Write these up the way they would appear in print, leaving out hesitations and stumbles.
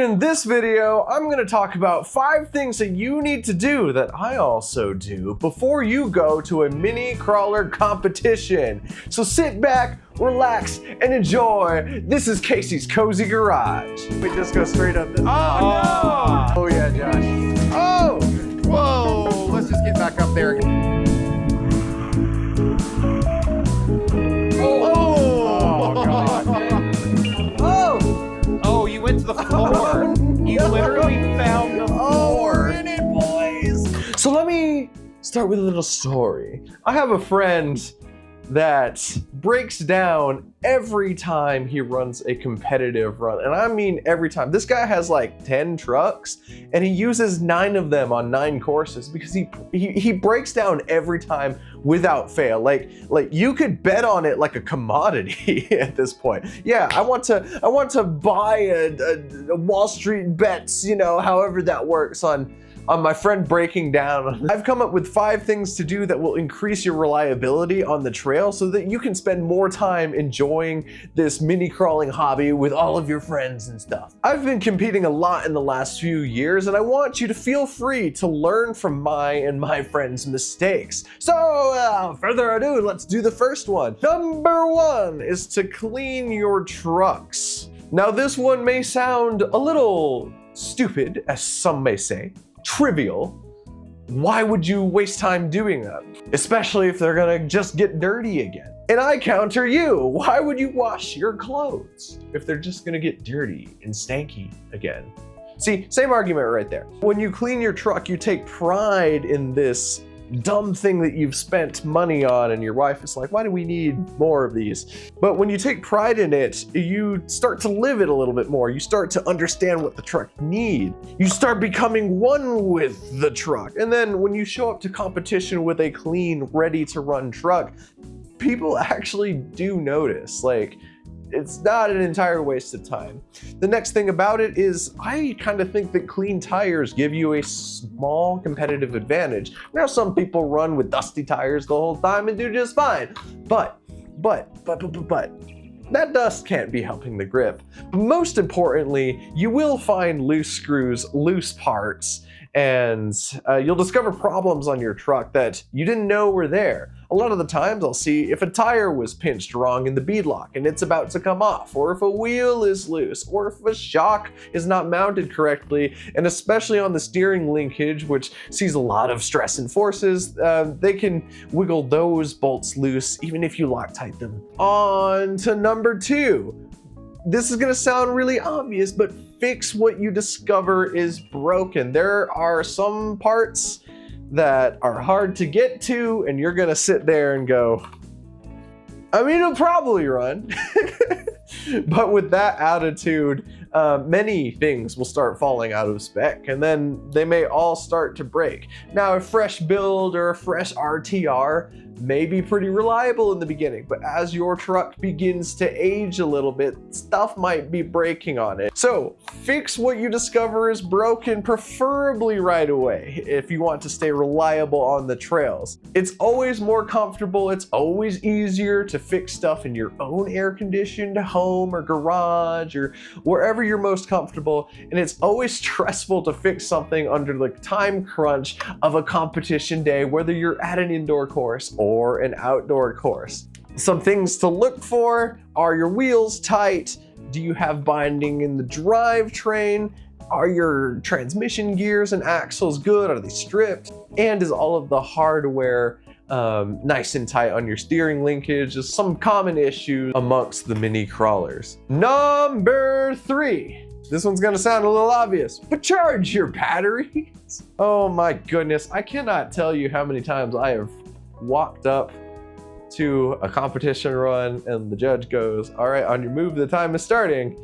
In this video, I'm going to talk about 5 things that you need to do that I also do before you go to a mini crawler competition. So sit back, relax, and enjoy. This is Casey's Cozy Garage. We just go straight up. Oh no! Oh yeah, Josh. Oh! Whoa! Let's just get back up there. Oh! Oh God! Oh! Oh, you went to the floor. You literally found the floor. We're in it, boys. So let me start with a little story. I have a friend that breaks down every time he runs a competitive run. And I mean every time. This guy has like 10 trucks and he uses 9 of them on 9 courses because he breaks down every time without fail. Like you could bet on it like a commodity at this point. Yeah, I want to buy a Wall Street bets, you know, however that works on my friend breaking down. I've come up with 5 things to do that will increase your reliability on the trail so that you can spend more time enjoying this mini crawling hobby with all of your friends and stuff. I've been competing a lot in the last few years and I want you to feel free to learn from my friends' mistakes. So without further ado, let's do the first one. Number 1 is to clean your trucks. Now this one may sound a little stupid, as some may say, trivial. Why would you waste time doing that? Especially if they're gonna just get dirty again. And I counter you, why would you wash your clothes if they're just gonna get dirty and stanky again? See, same argument right there. When you clean your truck, you take pride in this dumb thing that you've spent money on and your wife is like, why do we need more of these? But when you take pride in it, you start to live it a little bit more. You start to understand what the truck needs. You start becoming one with the truck. And then when you show up to competition with a clean, ready to run truck, people actually do notice. Like, it's not an entire waste of time. The next thing about it is I kind of think that clean tires give you a small competitive advantage. Now some people run with dusty tires the whole time and do just fine. But that dust can't be helping the grip. But most importantly, you will find loose screws, loose parts, and you'll discover problems on your truck that you didn't know were there. A lot of the times I'll see if a tire was pinched wrong in the bead lock and it's about to come off, or if a wheel is loose, or if a shock is not mounted correctly, and especially on the steering linkage, which sees a lot of stress and forces, they can wiggle those bolts loose even if you Loctite them. On to number 2. This is gonna sound really obvious, but fix what you discover is broken. There are some parts that are hard to get to and you're gonna sit there and go, I mean, it'll probably run. But with that attitude, many things will start falling out of spec and then they may all start to break. Now a fresh build or a fresh RTR may be pretty reliable in the beginning, but as your truck begins to age a little bit, stuff might be breaking on it. So fix what you discover is broken, preferably right away, if you want to stay reliable on the trails. It's always more comfortable, it's always easier to fix stuff in your own air-conditioned home or garage or wherever you're most comfortable, and it's always stressful to fix something under the time crunch of a competition day, whether you're at an indoor course or an outdoor course. Some things to look for: are your wheels tight? Do you have binding in the drivetrain? Are your transmission gears and axles good? Are they stripped? And is all of the hardware nice and tight on your steering linkage? Is some common issues amongst the mini crawlers. Number 3. This one's gonna sound a little obvious, but charge your batteries. Oh my goodness, I cannot tell you how many times I have walked up to a competition run and the judge goes, all right, on your move, the time is starting,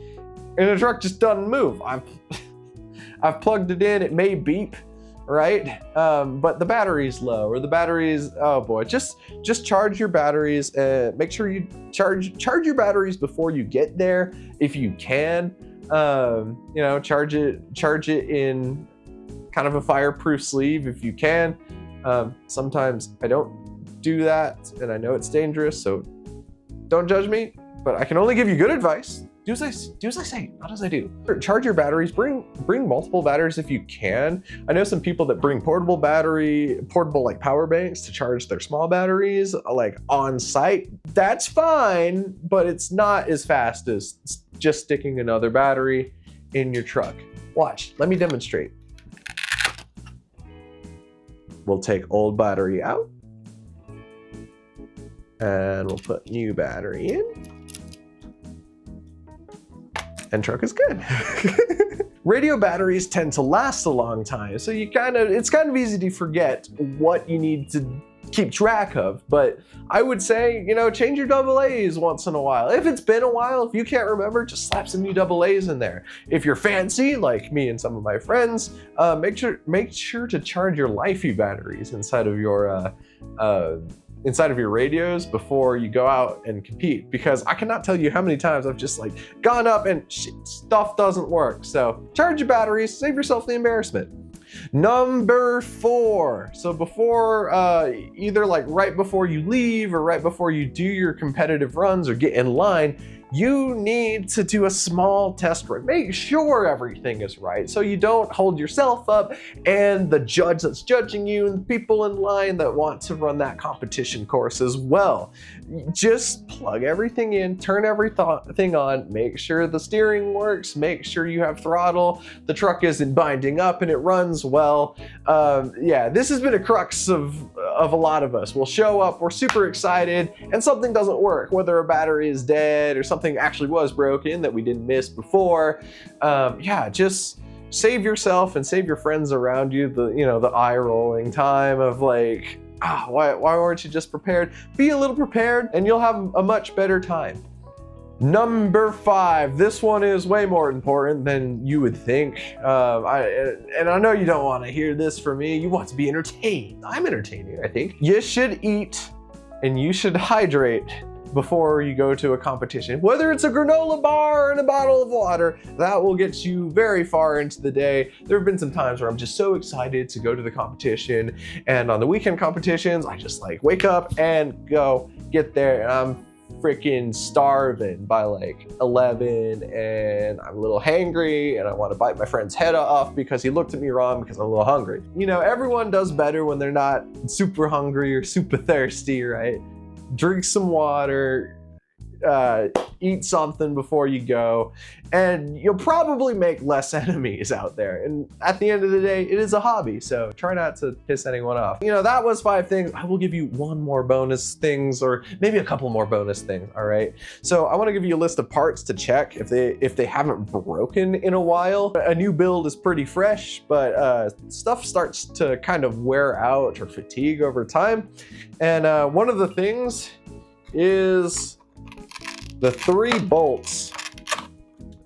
and the truck just doesn't move. I've plugged it in, it may beep, right? But the battery's low, or the battery's, oh boy, just charge your batteries. Make sure you charge your batteries before you get there if you can. You know, charge it in kind of a fireproof sleeve if you can. Sometimes I don't do that and I know it's dangerous, so don't judge me, but I can only give you good advice. do as I say, not as I do. Charge your batteries, bring multiple batteries if you can. I know some people that bring portable like power banks to charge their small batteries like on site. That's fine, but it's not as fast as just sticking another battery in your truck. Watch, let me demonstrate. We'll take old battery out and we'll put new battery in and truck is good. Radio batteries tend to last a long time, so it's kind of easy to forget what you need to keep track of. But I would say, change your AA's once in a while. If it's been a while, if you can't remember, just slap some new AA's in there. If you're fancy, like me and some of my friends, make sure to charge your Lifey batteries inside of your radios before you go out and compete, because I cannot tell you how many times I've just gone up and stuff doesn't work. So charge your batteries, save yourself the embarrassment. Number 4, so before either right before you leave or right before you do your competitive runs or get in line, you need to do a small test run. Make sure everything is right so you don't hold yourself up and the judge that's judging you and the people in line that want to run that competition course as well. Just plug everything in, turn everything on, make sure the steering works, make sure you have throttle, the truck isn't binding up and it runs well. Yeah, this has been a crux of a lot of us. We'll show up, we're super excited, and something doesn't work, whether a battery is dead or something actually was broken that we didn't miss before. Yeah, just save yourself and save your friends around you the eye rolling time of why weren't you just prepared? Be a little prepared and you'll have a much better time. Number 5, this one is way more important than you would think. I know you don't want to hear this from me. You want to be entertained. I'm entertaining, I think. You should eat and you should hydrate before you go to a competition. Whether it's a granola bar and a bottle of water, that will get you very far into the day. There have been some times where I'm just so excited to go to the competition, and on the weekend competitions, I just wake up and get there, and I'm freaking starving by 11, and I'm a little hangry, and I want to bite my friend's head off because he looked at me wrong because I'm a little hungry. Everyone does better when they're not super hungry or super thirsty, right? Drink some water, eat something before you go, and you'll probably make less enemies out there. And at the end of the day, it is a hobby, so try not to piss anyone off. That was 5 things. I will give you one more bonus things, or maybe a couple more bonus things, all right? So I want to give you a list of parts to check if they haven't broken in a while. A new build is pretty fresh, but stuff starts to kind of wear out or fatigue over time. And one of the things is the 3 bolts.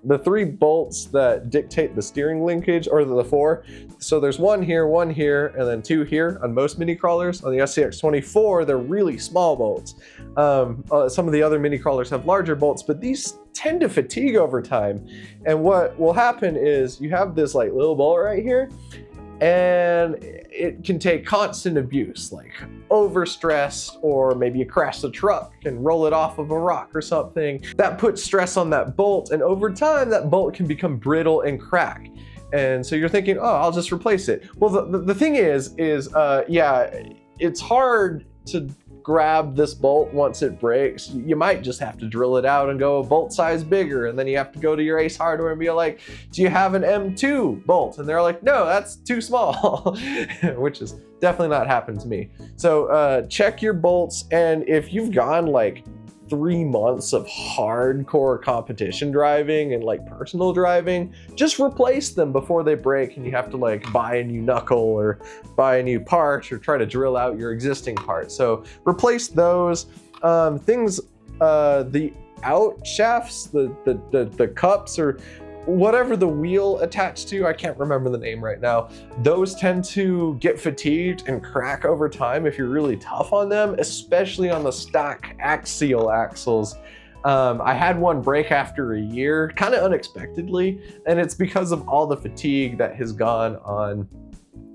The 3 bolts that dictate the steering linkage, or the 4. So there's one here, and then 2 here on most mini crawlers. On the SCX24, they're really small bolts. Some of the other mini crawlers have larger bolts, but these tend to fatigue over time. And what will happen is you have this little bolt right here, and it can take constant abuse, overstress, or maybe you crash the truck and roll it off of a rock or something. That puts stress on that bolt, and over time that bolt can become brittle and crack. And so you're thinking, oh, I'll just replace it. Well, the thing is yeah, it's hard to grab this bolt once it breaks. You might just have to drill it out and go a bolt size bigger, and then you have to go to your Ace Hardware and be like, do you have an M2 bolt? And they're like, no, that's too small, which is definitely not happened to me. So check your bolts, and if you've gone 3 months of hardcore competition driving and personal driving, just replace them before they break and you have to buy a new knuckle or buy a new part or try to drill out your existing part. So replace those things, the out shafts, the cups, or whatever the wheel attached to, I can't remember the name right now, those tend to get fatigued and crack over time if you're really tough on them, especially on the stock axial axles. I had one break after a year, kind of unexpectedly, and it's because of all the fatigue that has gone on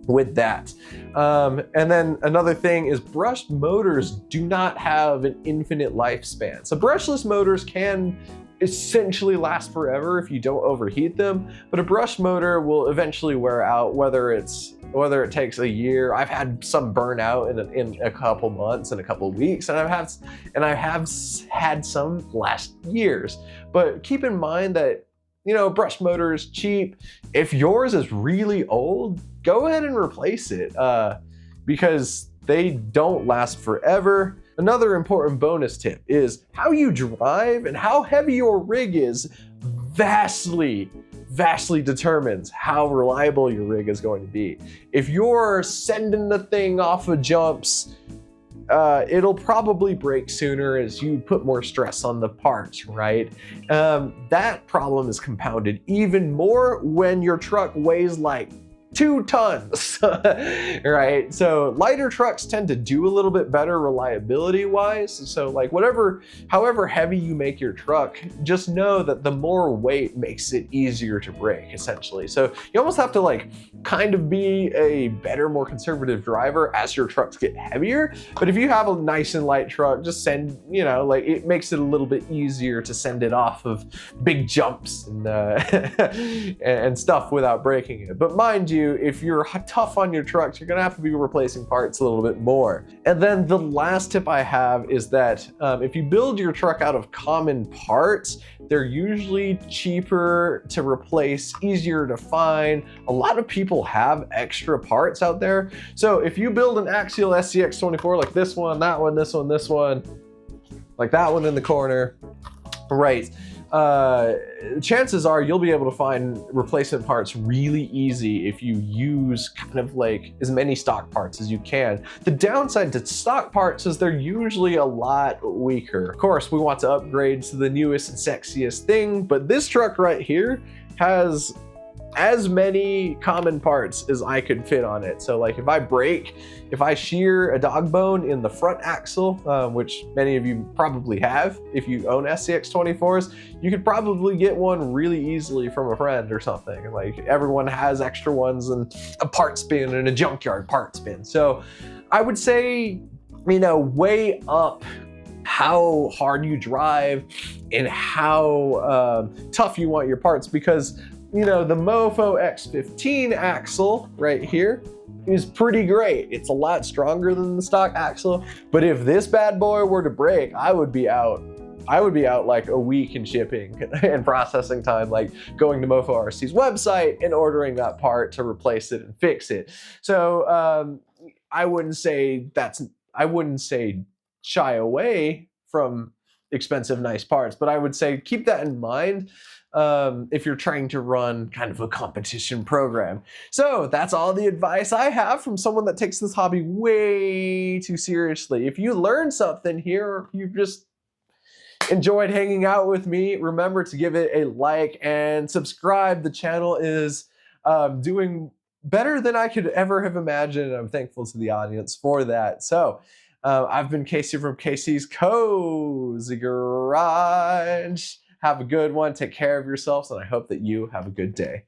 with that. And then another thing is brushed motors do not have an infinite lifespan. So brushless motors can essentially last forever if you don't overheat them, but a brush motor will eventually wear out, whether it takes a year. I've had some burn out in a couple months and a couple weeks, and I have had some last years. But keep in mind that, you know, brush motor is cheap. If yours is really old, go ahead and replace it, because they don't last forever. Another important bonus tip is how you drive and how heavy your rig is vastly determines how reliable your rig is going to be. If you're sending the thing off of jumps, it'll probably break sooner as you put more stress on the parts, right? That problem is compounded even more when your truck weighs like 2 tons, right? So lighter trucks tend to do a little bit better reliability wise. So like however heavy you make your truck, just know that the more weight makes it easier to break, essentially. So you almost have to like kind of be a better, more conservative driver as your trucks get heavier. But if you have a nice and light truck, just send, you know, like it makes it a little bit easier to send it off of big jumps and, and stuff without breaking it. But mind you, if you're tough on your trucks, you're gonna have to be replacing parts a little bit more. And then the last tip I have is that if you build your truck out of common parts, they're usually cheaper to replace, easier to find. A lot of people have extra parts out there. So if you build an axial SCX24 like this one, that one, this one, like that one in the corner, right? Chances are you'll be able to find replacement parts really easy if you use kind of like as many stock parts as you can. The downside to stock parts is they're usually a lot weaker. Of course, we want to upgrade to the newest and sexiest thing, but this truck right here has as many common parts as I could fit on it. So like if I shear a dog bone in the front axle, which many of you probably have if you own SCX24s, you could probably get one really easily from a friend or something. Like everyone has extra ones and a parts bin and a junkyard parts bin. So I would say, you know, weigh up how hard you drive and how tough you want your parts, because you know, the Mofo X15 axle right here is pretty great. It's a lot stronger than the stock axle, but if this bad boy were to break, I would be out like a week in shipping and processing time, like going to Mofo RC's website and ordering that part to replace it and fix it. So I wouldn't say shy away from expensive, nice parts, but I would say keep that in mind if you're trying to run kind of a competition program. So that's all the advice I have from someone that takes this hobby way too seriously. If you learned something here, or if you just enjoyed hanging out with me, remember to give it a like and subscribe. The channel is doing better than I could ever have imagined. I'm thankful to the audience for that. So I've been Casey from Casey's Cozy Garage. Have a good one. Take care of yourselves, and I hope that you have a good day.